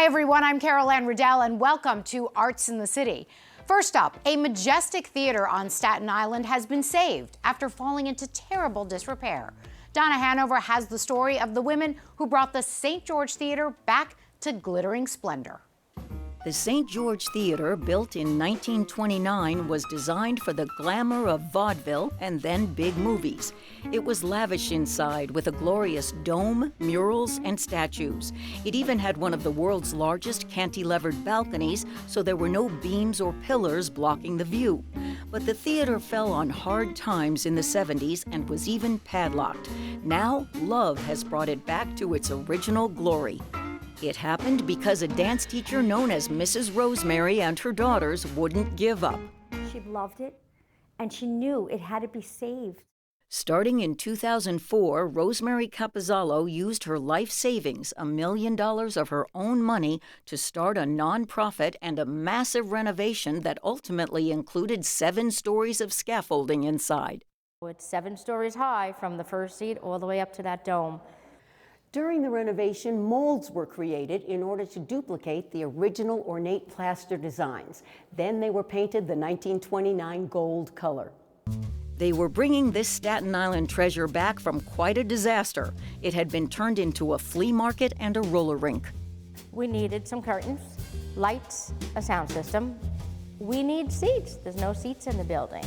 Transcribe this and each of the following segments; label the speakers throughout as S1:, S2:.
S1: Hi everyone, I'm Anne Riddell and welcome to Arts in the City. First up, a majestic theater on Staten Island has been saved after falling into terrible disrepair. Donna Hanover has the story of the women who brought the St. George Theater back to glittering splendor.
S2: The St. George Theater, built in 1929, was designed for the glamour of vaudeville and then big movies. It was lavish inside with a glorious dome, murals, and statues. It even had one of the world's largest cantilevered balconies, so there were no beams or pillars blocking the view. But the theater fell on hard times in the 70s and was even padlocked. Now, love has brought it back to its original glory. It happened because a dance teacher known as Mrs. Rosemary and her daughters wouldn't give up.
S3: She loved it, and she knew it had to be saved.
S2: Starting in 2004, Rosemary Capizzalo used her life savings, $1 million of her own money, to start a nonprofit and a massive renovation that ultimately included 7 stories of scaffolding inside.
S4: It's 7 stories high from the first seat all the way up to that dome.
S5: During the renovation, molds were created in order to duplicate the original ornate plaster designs. Then they were painted the 1929 gold color.
S2: They were bringing this Staten Island treasure back from quite a disaster. It had been turned into a flea market and a roller rink.
S4: We needed some curtains, lights, a sound system. We need seats. There's no seats in the building.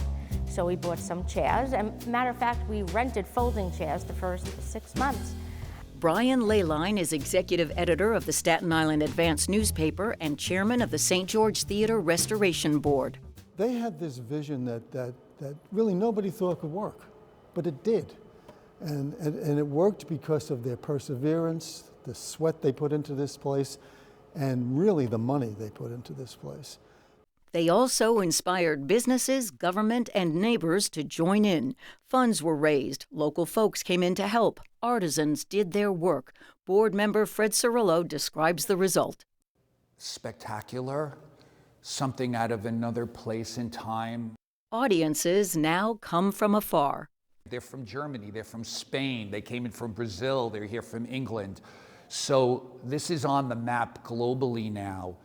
S4: So we bought some chairs. And matter of fact, we rented folding chairs the first 6 months.
S2: Brian Leyline is executive editor of the Staten Island Advance newspaper and chairman of the St. George Theater Restoration Board.
S6: They had this vision that really nobody thought could work, but it did. And it worked because of their perseverance, the sweat they put into this place, and really the money they put into this place.
S2: They also inspired businesses, government, and neighbors to join in. Funds were raised. Local folks came in to help. Artisans did their work. Board member Fred Cerullo describes the result.
S7: Spectacular, something out of another place in time.
S2: Audiences now come from afar.
S7: They're from Germany, they're from Spain, they came in from Brazil, they're here from England. So this is on the map globally now.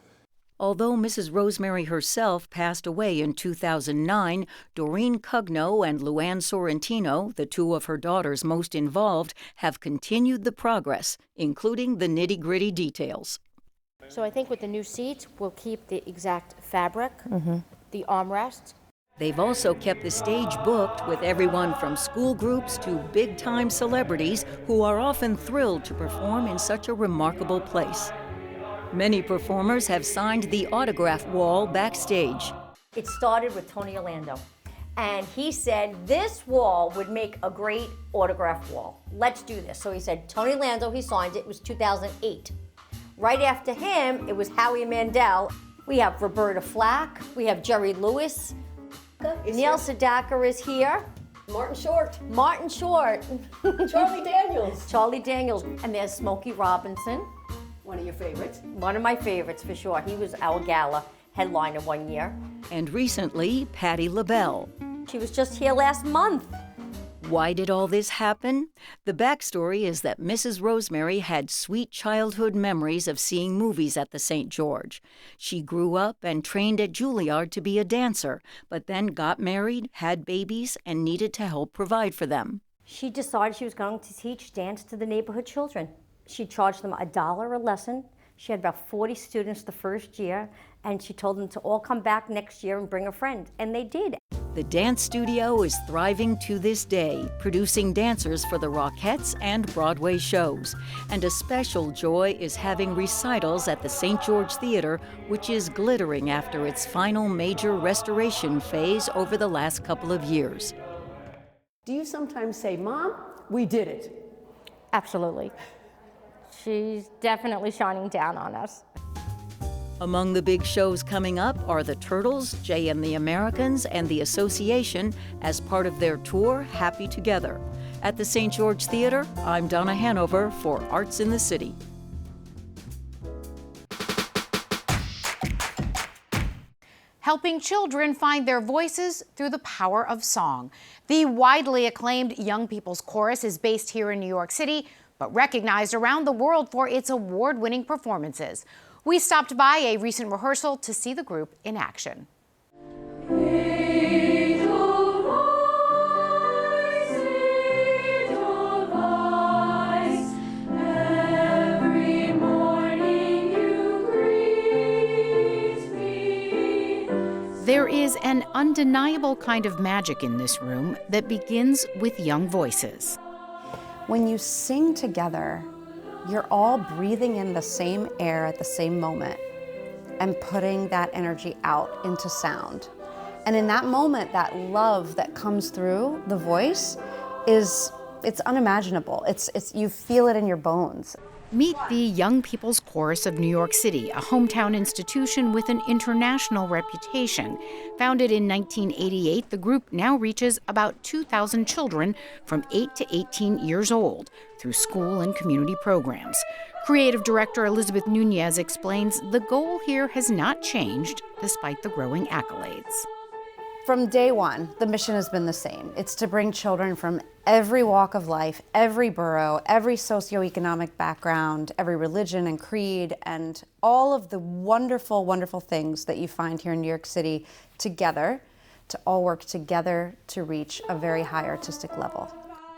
S2: Although Mrs. Rosemary herself passed away in 2009, Doreen Cugno and Luann Sorrentino, the 2 of her daughters most involved, have continued the progress, including the nitty-gritty details.
S4: So I think with the new seats, we'll keep the exact fabric, the armrests.
S2: They've also kept the stage booked with everyone from school groups to big-time celebrities who are often thrilled to perform in such a remarkable place. Many performers have signed the autograph wall backstage.
S3: It started with Tony Orlando, and he said this wall would make a great autograph wall. Let's do this. So he said Tony Orlando, he signed it. It was 2008. Right after him, it was Howie Mandel. We have Roberta Flack. We have Jerry Lewis. Neil Sedaka is here.
S5: Martin Short.
S3: Martin Short.
S5: Charlie Daniels.
S3: Charlie Daniels. And there's Smokey Robinson.
S5: One of your favorites.
S3: One of my favorites, for sure. He was our gala headliner one year.
S2: And recently, Patti LaBelle.
S3: She was just here last month.
S2: Why did all this happen? The backstory is that Mrs. Rosemary had sweet childhood memories of seeing movies at the St. George. She grew up and trained at Juilliard to be a dancer, but then got married, had babies, and needed to help provide for them.
S3: She decided she was going to teach dance to the neighborhood children. She charged them $1 a lesson. She had about 40 students the first year, and she told them to all come back next year and bring a friend, and they did.
S2: The dance studio is thriving to this day, producing dancers for the Rockettes and Broadway shows. And a special joy is having recitals at the St. George Theater, which is glittering after its final major restoration phase over the last couple of years.
S5: Do you sometimes say, Mom, we did it?
S4: Absolutely. She's definitely shining down on us.
S2: Among the big shows coming up are the Turtles, Jay and the Americans, and the Association as part of their tour, Happy Together. At the St. George Theater, I'm Donna Hanover for Arts in the City.
S1: Helping children find their voices through the power of song. The widely acclaimed Young People's Chorus is based here in New York City, but recognized around the world for its award-winning performances. We stopped by a recent rehearsal to see the group in action. There is an undeniable kind of magic in this room that begins with young voices.
S8: When you sing together, you're all breathing in the same air at the same moment and putting that energy out into sound. And in that moment, that love that comes through the voice it's unimaginable. You feel it in your bones.
S1: Meet the Young People's Chorus of New York City, a hometown institution with an international reputation. Founded in 1988, the group now reaches about 2,000 children from 8 to 18 years old through school and community programs. Creative director Elizabeth Nunez explains the goal here has not changed despite the growing accolades.
S8: From day one, the mission has been the same. It's to bring children from every walk of life, every borough, every socioeconomic background, every religion and creed, and all of the wonderful, wonderful things that you find here in New York City together, to all work together to reach a very high artistic level.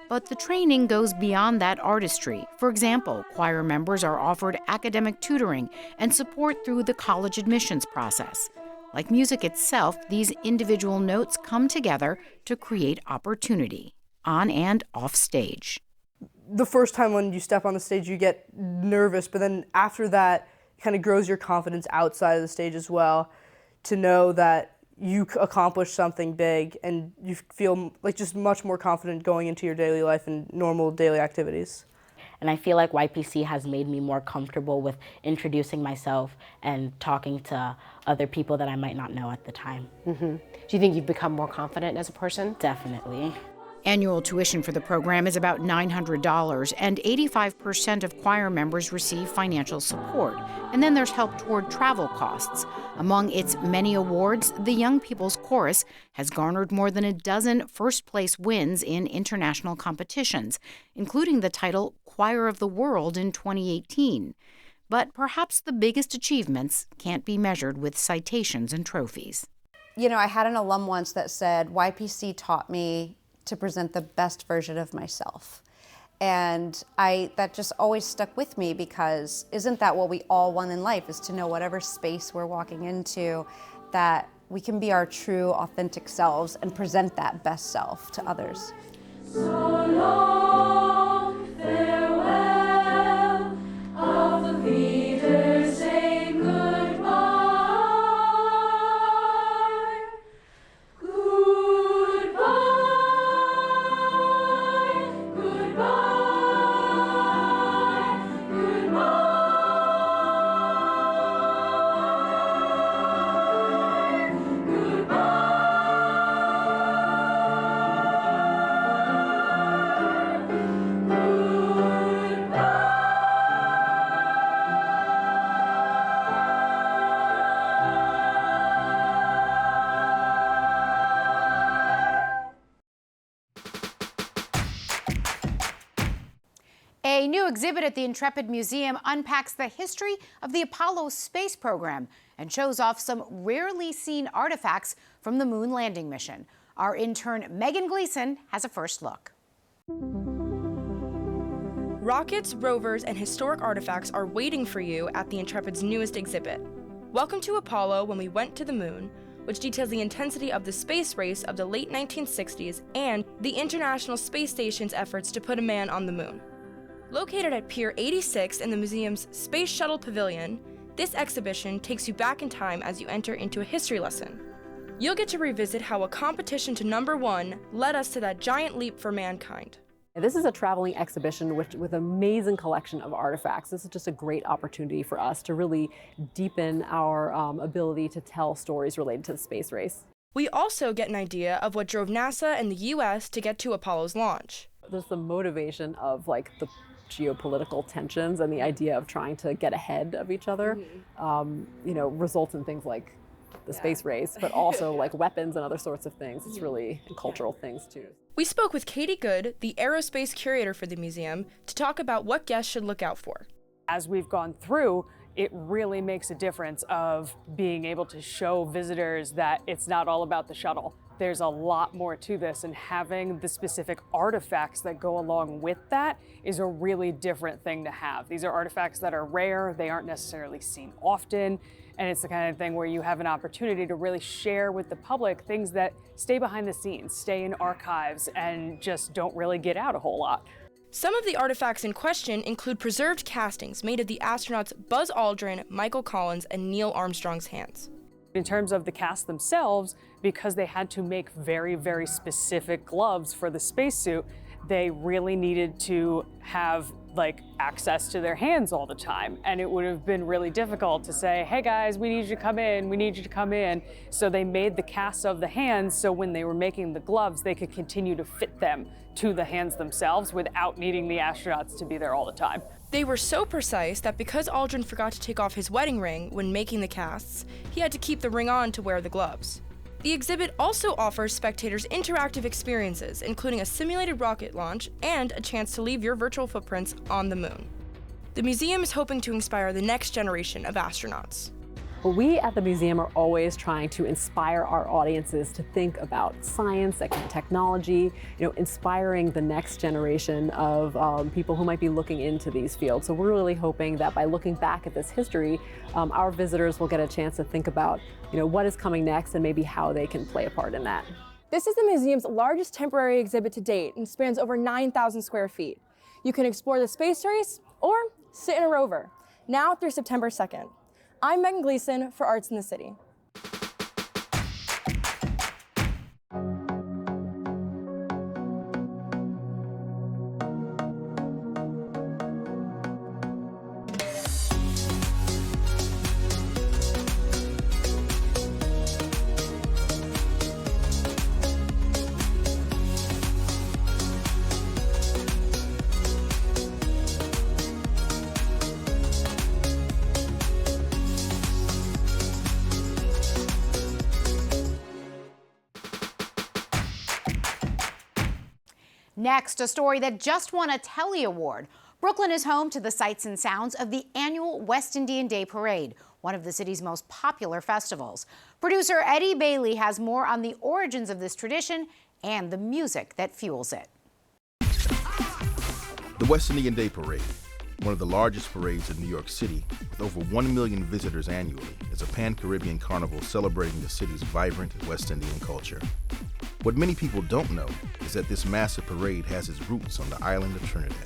S1: But the training goes beyond that artistry. For example, choir members are offered academic tutoring and support through the college admissions process. Like music itself, these individual notes come together to create opportunity, on and off stage.
S9: The first time when you step on the stage, you get nervous, but then after that, it kind of grows your confidence outside of the stage as well, to know that you accomplished something big and you feel like just much more confident going into your daily life and normal daily activities.
S10: And I feel like YPC has made me more comfortable with introducing myself and talking to other people that I might not know at the time.
S11: Mm-hmm. Do you think you've become more confident as a person?
S10: Definitely.
S1: Annual tuition for the program is about $900, and 85% of choir members receive financial support. And then there's help toward travel costs. Among its many awards, the Young People's Chorus has garnered more than a dozen first-place wins in international competitions, including the title Choir of the World in 2018. But perhaps the biggest achievements can't be measured with citations and trophies.
S8: You know, I had an alum once that said, YPC taught me to present the best version of myself. And that just always stuck with me, because isn't that what we all want in life, is to know whatever space we're walking into, that we can be our true, authentic selves and present that best self to others.
S12: So long, farewell, auf Wiedersehen, goodbye.
S1: A new exhibit at the Intrepid Museum unpacks the history of the Apollo space program and shows off some rarely seen artifacts from the moon landing mission. Our intern Megan Gleason has a first look.
S13: Rockets, rovers, and historic artifacts are waiting for you at the Intrepid's newest exhibit. Welcome to Apollo When We Went to the Moon, which details the intensity of the space race of the late 1960s and the International Space Station's efforts to put a man on the moon. Located at Pier 86 in the museum's Space Shuttle Pavilion, this exhibition takes you back in time as you enter into a history lesson. You'll get to revisit how a competition to number one led us to that giant leap for mankind.
S14: This is a traveling exhibition with an amazing collection of artifacts. This is just a great opportunity for us to really deepen our ability to tell stories related to the space race.
S13: We also get an idea of what drove NASA and the US to get to Apollo's launch.
S14: There's the motivation of the geopolitical tensions and the idea of trying to get ahead of each other, results in things like the space race, but also weapons and other sorts of things. It's really cultural things too.
S13: We spoke with Katie Good, the aerospace curator for the museum, to talk about what guests should look out for.
S15: As we've gone through, it really makes a difference of being able to show visitors that it's not all about the shuttle. There's a lot more to this, and having the specific artifacts that go along with that is a really different thing to have. These are artifacts that are rare, they aren't necessarily seen often, and it's the kind of thing where you have an opportunity to really share with the public things that stay behind the scenes, stay in archives, and just don't really get out a whole lot.
S13: Some of the artifacts in question include preserved castings made of the astronauts Buzz Aldrin, Michael Collins, and Neil Armstrong's hands.
S15: In terms of the cast themselves, because they had to make very, very specific gloves for the spacesuit, they really needed to have access to their hands all the time. And it would have been really difficult to say, hey guys, we need you to come in, we need you to come in. So they made the casts of the hands so when they were making the gloves, they could continue to fit them to the hands themselves without needing the astronauts to be there all the time.
S13: They were so precise that because Aldrin forgot to take off his wedding ring when making the casts, he had to keep the ring on to wear the gloves. The exhibit also offers spectators interactive experiences, including a simulated rocket launch and a chance to leave your virtual footprints on the moon. The museum is hoping to inspire the next generation of astronauts.
S14: Well, we at the museum are always trying to inspire our audiences to think about science and technology, inspiring the next generation of people who might be looking into these fields. So we're really hoping that by looking back at this history, our visitors will get a chance to think about, what is coming next and maybe how they can play a part in that.
S13: This is the museum's largest temporary exhibit to date and spans over 9,000 square feet. You can explore the space race or sit in a rover, now through September 2nd. I'm Megan Gleason for Arts in the City.
S1: Next, a story that just won a Telly Award. Brooklyn is home to the sights and sounds of the annual West Indian Day Parade, one of the city's most popular festivals. Producer Eddie Bailey has more on the origins of this tradition and the music that fuels it.
S16: The West Indian Day Parade, one of the largest parades in New York City, with over 1 million visitors annually, is a pan-Caribbean carnival celebrating the city's vibrant West Indian culture. What many people don't know is that this massive parade has its roots on the island of Trinidad.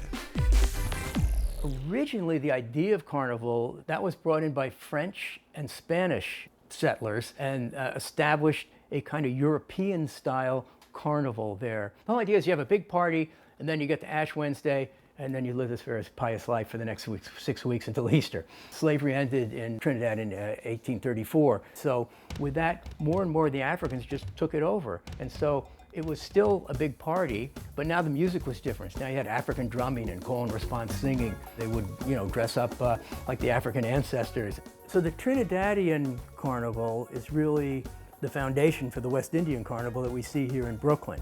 S17: Originally, the idea of Carnival, that was brought in by French and Spanish settlers and established a kind of European-style carnival there. The whole idea is you have a big party, and then you get to Ash Wednesday, and then you live this very pious life for the next 6 weeks until Easter. Slavery ended in Trinidad in 1834. So with that, more and more of the Africans just took it over. And so it was still a big party, but now the music was different. Now you had African drumming and call and response singing. They would, dress up like the African ancestors. So the Trinidadian Carnival is really the foundation for the West Indian Carnival that we see here in Brooklyn.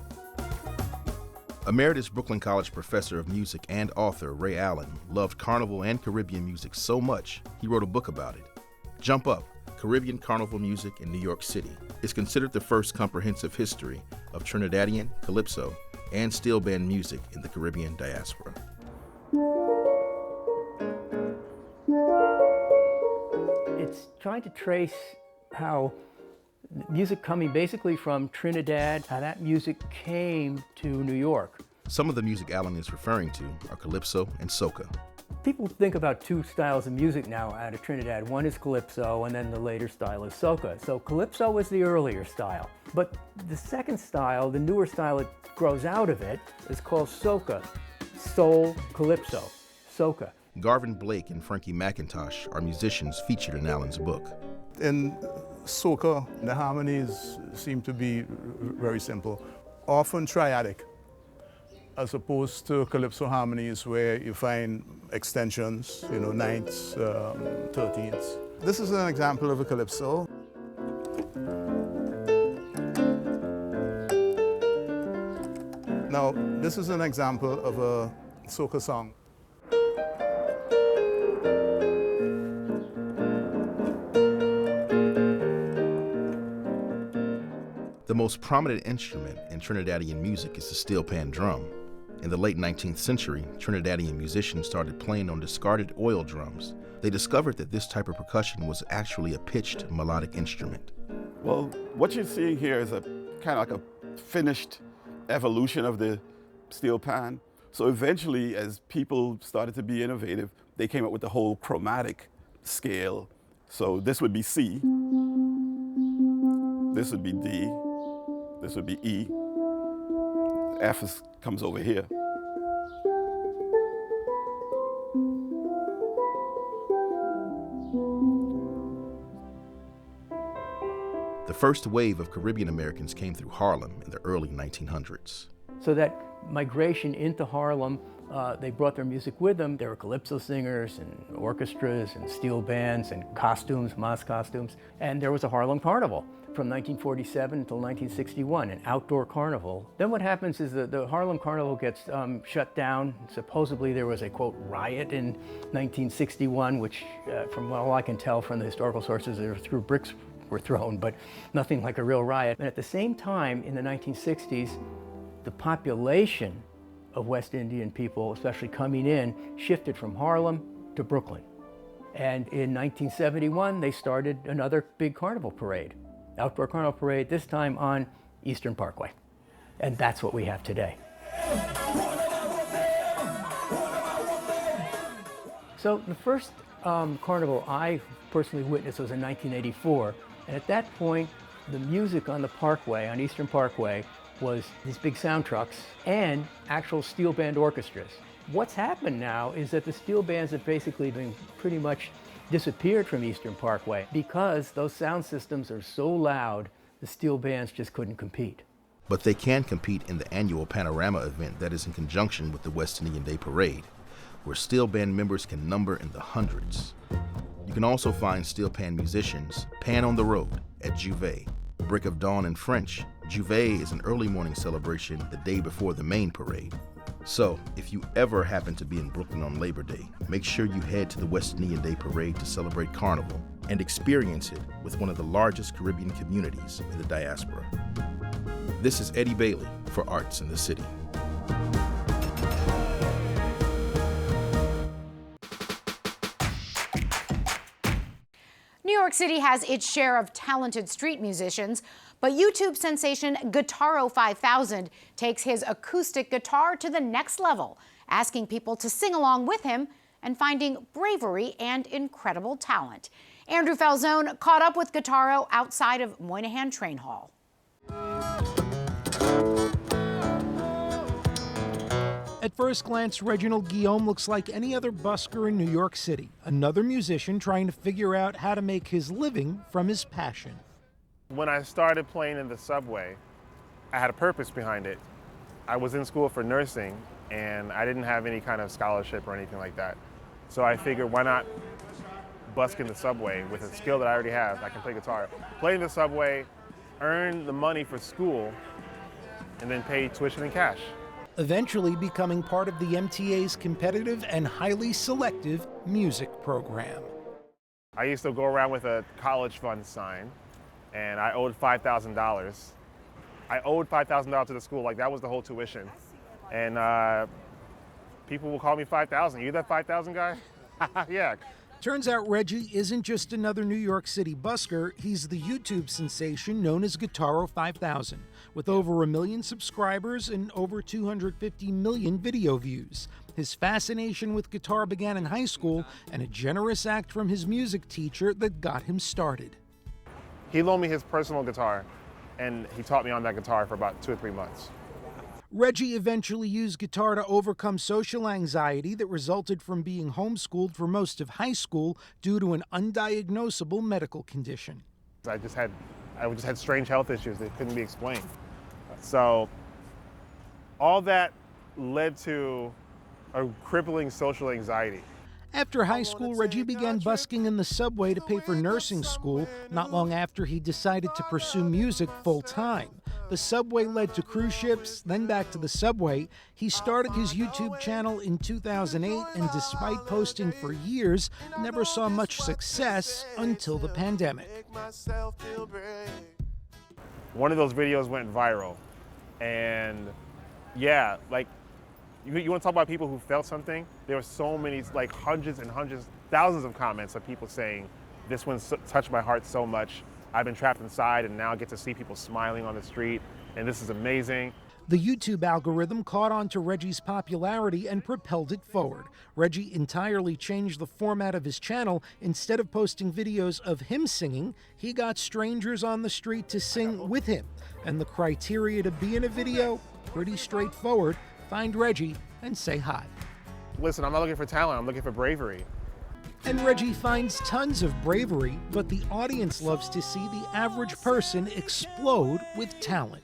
S16: Emeritus Brooklyn College professor of music and author Ray Allen loved carnival and Caribbean music so much, he wrote a book about it. Jump Up, Caribbean Carnival Music in New York City is considered the first comprehensive history of Trinidadian, Calypso, and steel band music in the Caribbean diaspora.
S17: It's trying to trace how music coming basically from Trinidad, how that music came to New York.
S16: Some of the music Allen is referring to are Calypso and Soca.
S17: People think about two styles of music now out of Trinidad. One is Calypso, and then the later style is Soca. So Calypso was the earlier style. But the second style, the newer style that grows out of it, is called Soca. Soul Calypso, Soca.
S16: Garvin Blake and Frankie McIntosh are musicians featured in Allen's book.
S18: In Soca, the harmonies seem to be very simple, often triadic, as opposed to Calypso harmonies where you find extensions, ninths, 13ths. This is an example of a Calypso. Now, this is an example of a Soca song.
S16: most prominent instrument in Trinidadian music is the steel pan drum. In the late 19th century, Trinidadian musicians started playing on discarded oil drums. They discovered that this type of percussion was actually a pitched melodic instrument.
S19: Well, what you're seeing here is a kind of like a finished evolution of the steel pan. So eventually, as people started to be innovative, they came up with the whole chromatic scale. So this would be C, this would be D, this would be E, F comes over here.
S16: The first wave of Caribbean Americans came through Harlem in the early 1900s.
S17: So that migration into Harlem, they brought their music with them. There were calypso singers and orchestras and steel bands and costumes, mas costumes. And there was a Harlem Carnival from 1947 until 1961, an outdoor carnival. Then what happens is that the Harlem Carnival gets shut down. Supposedly there was a, quote, riot in 1961, which from all I can tell from the historical sources, there were bricks were thrown, but nothing like a real riot. And at the same time, in the 1960s, the population of West Indian people, especially coming in, shifted from Harlem to Brooklyn. And in 1971, they started another big carnival parade, outdoor carnival parade, this time on Eastern Parkway. And that's what we have today. So the first carnival I personally witnessed was in 1984. And at that point, the music on the Parkway, on Eastern Parkway, was these big sound trucks and actual steel band orchestras. What's happened now is that the steel bands have basically been pretty much disappeared from Eastern Parkway because those sound systems are so loud, the steel bands just couldn't compete.
S16: But they can compete in the annual Panorama event that is in conjunction with the West Indian Day Parade, where steel band members can number in the hundreds. You can also find steel pan musicians pan on the road at Juvet. Break of Dawn in French, Juvet is an early morning celebration the day before the main parade. So, if you ever happen to be in Brooklyn on Labor Day, make sure you head to the West Indian Day Parade to celebrate Carnival and experience it with one of the largest Caribbean communities in the diaspora. This is Eddie Bailey for Arts in the City.
S1: New York City has its share of talented street musicians, but YouTube sensation Guitaro500 takes his acoustic guitar to the next level, asking people to sing along with him and finding bravery and incredible talent. Andrew Falzon caught up with Guitaro outside of Moynihan Train Hall.
S20: At first glance, Reginald Guillaume looks like any other busker in New York City, another musician trying to figure out how to make his living from his passion.
S21: When I started playing in the subway, I had a purpose behind it. I was in school for nursing, and I didn't have any kind of scholarship or anything like that. So I figured, why not busk in the subway with a skill that I already have? I can play guitar. Play in the subway, earn the money for school, and then pay tuition in cash.
S20: Eventually becoming part of the MTA's competitive and highly selective music program.
S21: I used to go around with a college fund sign, and I owed $5,000. I owed $5,000 to the school, like that was the whole tuition. And people will call me 5,000. You that 5,000 guy? Yeah.
S20: Turns out Reggie isn't just another New York City busker, he's the YouTube sensation known as Guitaro500, with over 1 million subscribers and over 250 million video views. His fascination with guitar began in high school and a generous act from his music teacher that got him started.
S21: He loaned me his personal guitar, and he taught me on that guitar for about 2 or 3 months.
S20: Reggie eventually used guitar to overcome social anxiety that resulted from being homeschooled for most of high school due to an undiagnosable medical condition.
S21: I just had strange health issues that couldn't be explained. So all that led to a crippling social anxiety.
S20: After high school, Reggie began busking in the subway to pay for nursing school, not long after he decided to pursue music full-time. The subway led to cruise ships, then back to the subway. He started his YouTube channel in 2008, and despite posting for years, never saw much success until the pandemic.
S21: one of those videos went viral. And yeah, like, you want to talk about people who felt something? There were so many, like hundreds and hundreds, thousands of comments of people saying, this one touched my heart so much. I've been trapped inside and now I get to see people smiling on the street, and this is amazing.
S20: The YouTube algorithm caught on to Reggie's popularity and propelled it forward. Reggie entirely changed the format of his channel. Instead of posting videos of him singing, he got strangers on the street to sing with him. And the criteria to be in a video, pretty straightforward. Find Reggie and say hi.
S21: Listen, I'm not looking for talent, I'm looking for bravery.
S20: And Reggie finds tons of bravery, but the audience loves to see the average person explode with talent.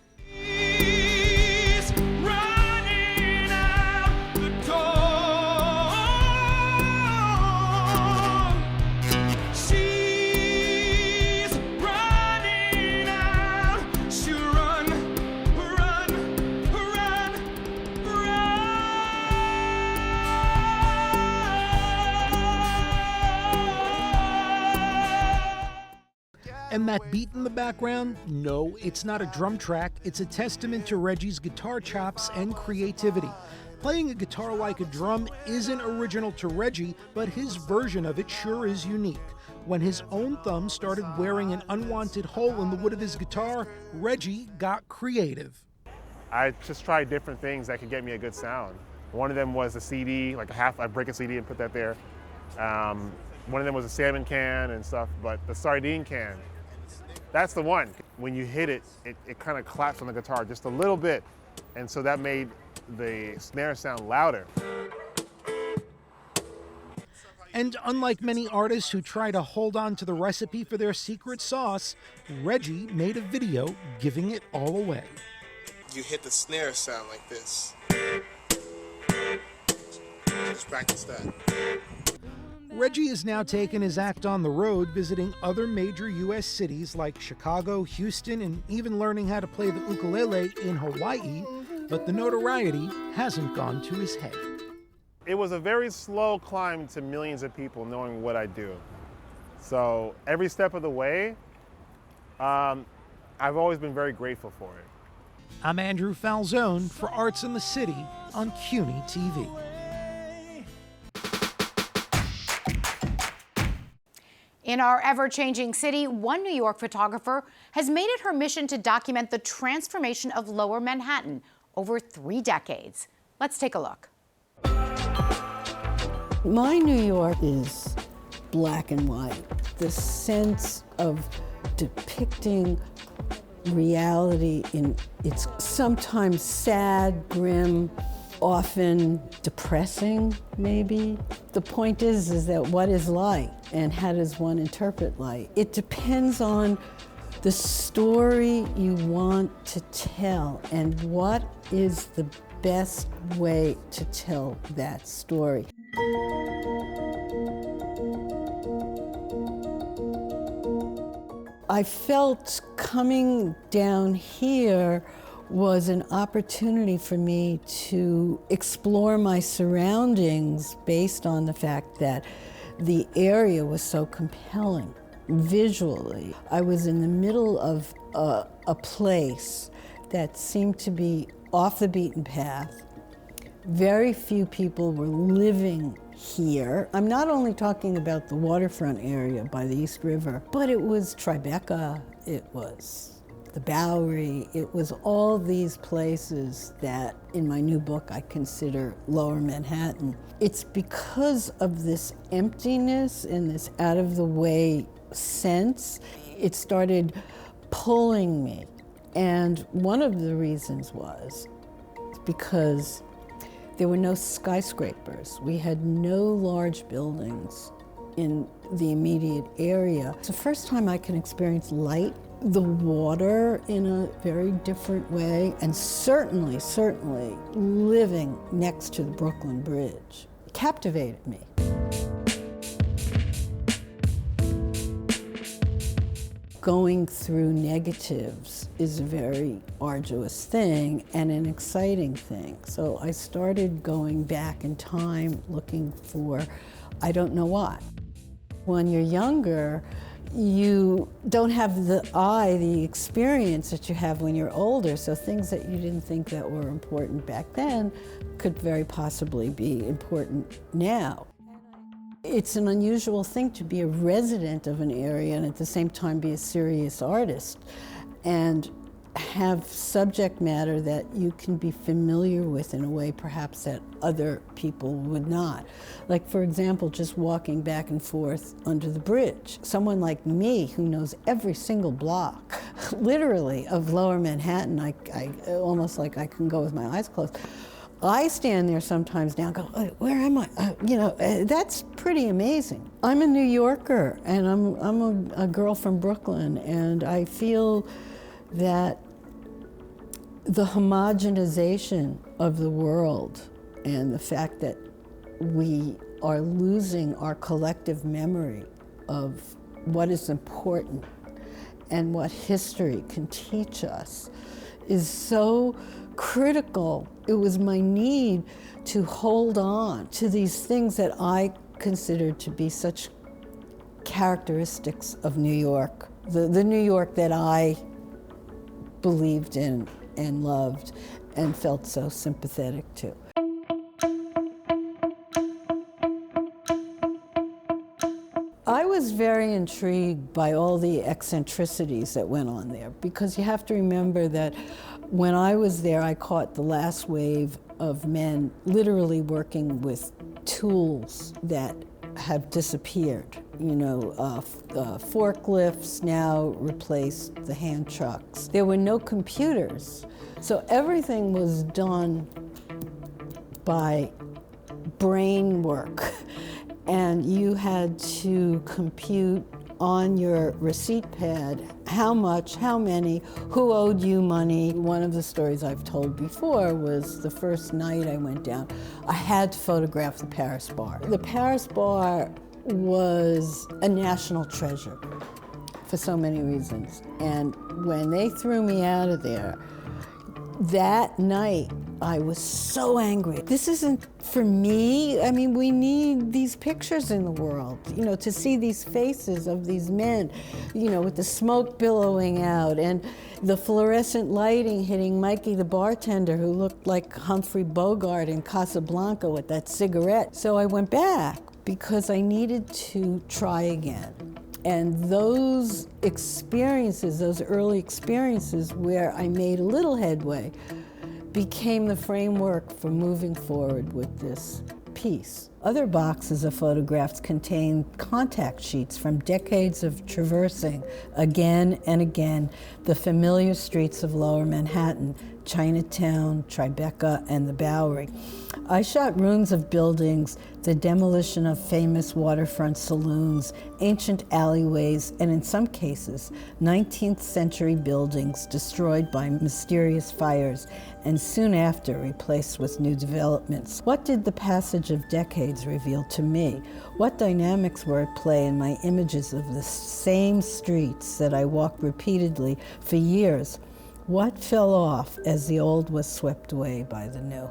S20: And that beat in the background? No, it's not a drum track. It's a testament to Reggie's guitar chops and creativity. Playing a guitar like a drum isn't original to Reggie, but his version of it sure is unique. When his own thumb started wearing an unwanted hole in the wood of his guitar, Reggie got creative.
S21: I just tried different things that could get me a good sound. One of them was a CD, like I break a CD and put that there. One of them was a salmon can and stuff, but the sardine can, that's the one. When you hit it, it kind of claps on the guitar just a little bit. And so that made the snare sound louder.
S20: And unlike many artists who try to hold on to the recipe for their secret sauce, Reggie made a video giving it all away.
S6: You hit the snare sound like this. Just practice that.
S20: Reggie has now taken his act on the road, visiting other major U.S. cities like Chicago, Houston, and even learning how to play the ukulele in Hawaii, but the notoriety hasn't gone to his head.
S21: It was a very slow climb to millions of people knowing what I do. So every step of the way, I've always been very grateful for it.
S20: I'm Andrew Falzon for Arts in the City on CUNY TV.
S1: In our ever-changing city, one New York photographer has made it her mission to document the transformation of Lower Manhattan over 3 decades. Let's take a look.
S22: My New York is black and white. The sense of depicting reality in its sometimes sad, grim, often depressing, maybe. The point is that what is light and how does one interpret light? It depends on the story you want to tell and what is the best way to tell that story. I felt coming down here was an opportunity for me to explore my surroundings based on the fact that the area was so compelling visually. I was in the middle of a place that seemed to be off the beaten path. Very few people were living here. I'm not only talking about the waterfront area by the East River, but it was Tribeca, it was the Bowery, it was all these places that in my new book I consider Lower Manhattan. It's because of this emptiness and this out of the way sense, it started pulling me. And one of the reasons was because there were no skyscrapers. We had no large buildings in the immediate area. It's the first time I can experience light, the water in a very different way, and certainly living next to the Brooklyn Bridge captivated me. Going through negatives is a very arduous thing and an exciting thing. So I started going back in time looking for I don't know what. When you're younger, you don't have the experience that you have when you're older, so things that you didn't think that were important back then could very possibly be important now. It's an unusual thing to be a resident of an area and at the same time be a serious artist and have subject matter that you can be familiar with in a way perhaps that other people would not. Like, for example, just walking back and forth under the bridge. Someone like me who knows every single block, literally, of Lower Manhattan, I almost like I can go with my eyes closed. I stand there sometimes now and go, where am I? That's pretty amazing. I'm a New Yorker, and I'm a girl from Brooklyn, and I feel that the homogenization of the world and the fact that we are losing our collective memory of what is important and what history can teach us is so critical. It was my need to hold on to these things that I considered to be such characteristics of New York, the New York that I believed in and loved and felt so sympathetic to. I was very intrigued by all the eccentricities that went on there, because you have to remember that when I was there, I caught the last wave of men literally working with tools that have disappeared. Forklifts now replaced the hand trucks. There were no computers, so everything was done by brain work. And you had to compute on your receipt pad how much, how many, who owed you money. One of the stories I've told before was the first night I went down, I had to photograph the Paris Bar. The Paris Bar was a national treasure for so many reasons. And when they threw me out of there, that night, I was so angry. This isn't for me. I mean, we need these pictures in the world, to see these faces of these men, with the smoke billowing out and the fluorescent lighting hitting Mikey the bartender, who looked like Humphrey Bogart in Casablanca with that cigarette. So I went back because I needed to try again. And those experiences, those early experiences where I made a little headway, became the framework for moving forward with this piece. Other boxes of photographs contain contact sheets from decades of traversing, again and again, the familiar streets of Lower Manhattan, Chinatown, Tribeca, and the Bowery. I shot ruins of buildings, the demolition of famous waterfront saloons, ancient alleyways, and in some cases, 19th century buildings destroyed by mysterious fires and soon after replaced with new developments. What did the passage of decades reveal to me? What dynamics were at play in my images of the same streets that I walked repeatedly for years? What fell off as the old was swept away by the new?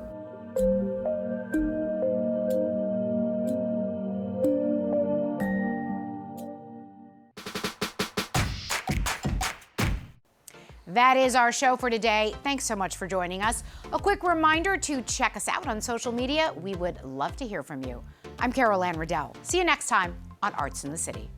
S1: That is our show for today. Thanks so much for joining us. A quick reminder to check us out on social media. We would love to hear from you. I'm Anne Riddell. See you next time on Arts in the City.